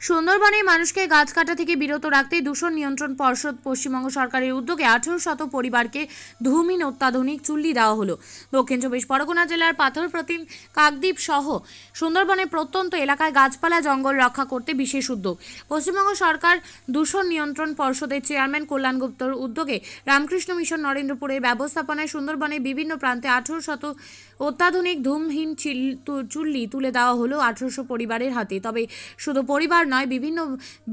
সুন্দরবনে মানুষকে গাছ কাটা থেকে বিরত রাখতে দূষণ নিয়ন্ত্রণ পর্ষদ পশ্চিমবঙ্গ সরকারের উদ্যোগে 1800 পরিবারকে ধূমহীন অত্যাধুনিক চুল্লি দেওয়া হলো। দক্ষিণ চব্বিশ পরগনা জেলার পাথরপ্রতিম কাকদ্বীপ সহ সুন্দরবনের প্রত্যন্ত এলাকায় গাছপালা জঙ্গল রক্ষা করতে বিশেষ উদ্যোগ। পশ্চিমবঙ্গ সরকার দূষণ নিয়ন্ত্রণ পর্ষদের চেয়ারম্যান কল্যাণ গুপ্তর উদ্যোগে রামকৃষ্ণ মিশন নরেন্দ্রপুরের ব্যবস্থাপনায় সুন্দরবনের বিভিন্ন প্রান্তে 1800 অত্যাধুনিক ধূমহীন চুল্লি তুলে দেওয়া হলো 1800 পরিবারের হাতে। তবে শুধু পরিবার নয়, বিভিন্ন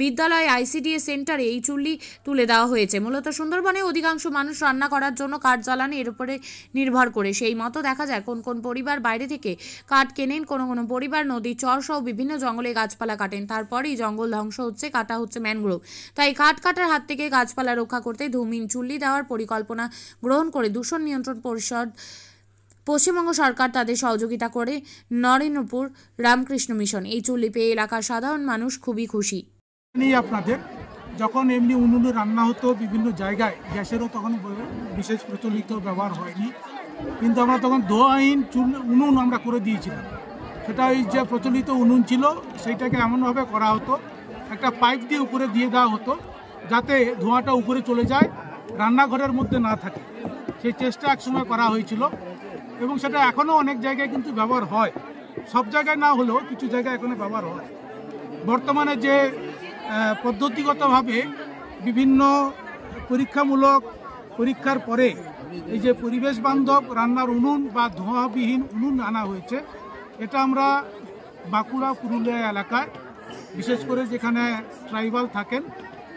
বিদ্যালয়, আইসিডিএস সেন্টারে এই চুল্লি তুলে দেওয়া হয়েছে। মূলত সুন্দরবনে অধিকাংশ মানুষ রান্না করার জন্য কাঠ জ্বালানি এর উপরে নির্ভর করে। সেই মতো দেখা যায় কোন কোন পরিবার বাইরে থেকে কাঠ কেনেন, কোন কোন পরিবার নদী, চর সহ বিভিন্ন জঙ্গলে গাছপালা কাটেন। তারপরেই জঙ্গল ধ্বংস হচ্ছে, কাটা হচ্ছে ম্যানগ্রোভ। তাই কাঠ কাটার হাত থেকে গাছপালা রক্ষা করতে ধূমহীন চুল্লি দেওয়ার পরিকল্পনা গ্রহণ করে দূষণ নিয়ন্ত্রণ পরিষদ পশ্চিমবঙ্গ সরকার তাদের সহযোগিতা করে নরেন্দ্রপুর রামকৃষ্ণ মিশন। এই চুল্লি পেয়ে এলাকার সাধারণ মানুষ খুবই খুশি। আপনাদের যখন এমনি উনুনে রান্না হতো বিভিন্ন জায়গায়, গ্যাসেরও তখন বিশেষ প্রচলিত ব্যবহার হয়নি, কিন্তু আমরা তখন ধোঁয়াহীন উনুন আমরা করে দিয়েছিলাম। সেটা ওই যে প্রচলিত উনুন ছিল সেইটাকে এমনভাবে করা হতো, একটা পাইপ দিয়ে উপরে দিয়ে দেওয়া হতো যাতে ধোঁয়াটা উপরে চলে যায়, রান্নাঘরের মধ্যে না থাকে। সেই চেষ্টা একসময় করা হয়েছিল এবং সেটা এখনও অনেক জায়গায় কিন্তু ব্যবহার হয়। সব জায়গায় না হলেও কিছু জায়গায় এখনো ব্যবহার হয়। বর্তমানে যে পদ্ধতিগতভাবে বিভিন্ন পরীক্ষার পরে এই যে পরিবেশ বান্ধব রান্নার উনুন বা ধোঁয়াবিহীন উনুন আনা হয়েছে, এটা আমরা বাঁকুড়া, পুরুলিয়া এলাকায় বিশেষ করে যেখানে ট্রাইবাল থাকেন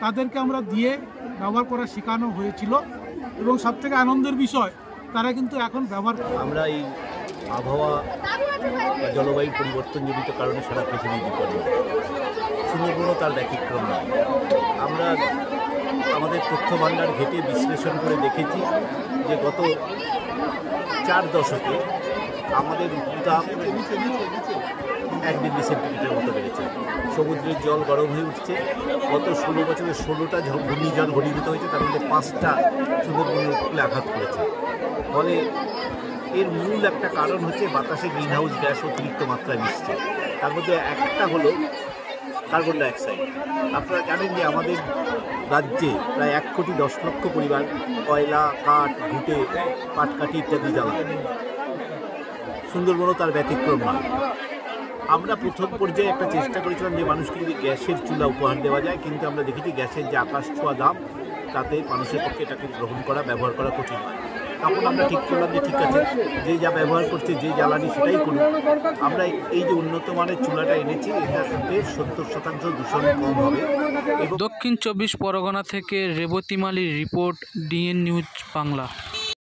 তাদেরকে আমরা দিয়ে ব্যবহার করা শেখানো হয়েছিল এবং সবথেকে আনন্দের বিষয় তারা কিন্তু এখন ব্যবহার করে। আমরা এই আবহাওয়া জলবায়ু পরিবর্তনজনিত কারণে সারা পৃথিবী বিপন্ন, সুন্দরবনও তার ব্যতিক্রম নয়। আমরা আমাদের তথ্য ভাণ্ডার ঘেঁটে বিশ্লেষণ করে দেখেছি যে গত 4 দশকে আমাদের উত্তাপ 1 ডিগ্রি সেন্টিগ্রেডের মতো বেড়েছে। সমুদ্রের জল গরম হয়ে উঠছে। গত 16 বছরে 16টা ঘূর্ণিঝড় ঘনীভূত হয়েছে, তার মধ্যে 5টা সুন্দরবনের উপকূলে আঘাত করেছে। ফলে এর মূল একটা কারণ হচ্ছে বাতাসে গ্রিন হাউস গ্যাস অতিরিক্ত মাত্রায় মিশছে। তার মধ্যে একটা হলো কার্বন ডাইঅক্সাইড। আপনারা জানেন যে আমাদের রাজ্যে প্রায় 1,10,00,000 পরিবার কয়লা, কাঠ, ঘুঁটে, পাটকাঠি ইত্যাদি জ্বালান। সুন্দরবনও তার ব্যতিক্রম নয়। আমরা প্রথম পর্যায়ে একটা চেষ্টা করেছিলাম যে মানুষকে যদি গ্যাসের চুলা উপহার দেওয়া যায়, কিন্তু আমরা দেখেছি গ্যাসের যে আকাশ ছোঁয়া দাম, তাতে মানুষের পক্ষে এটাকে গ্রহণ করা, ব্যবহার করা কঠিন হয়। তখন আমরা ঠিক করলাম যে ঠিক আছে, যে যা ব্যবহার করছে, যে জ্বালানি সেটাই করুন। আমরা এই যে উন্নত মানের চুলাটা এনেছি, এটার সাথে 70% দূষণ কম হবে। দক্ষিণ চব্বিশ পরগনা থেকে রেবতী মালির রিপোর্ট, ডিএন নিউজ বাংলা।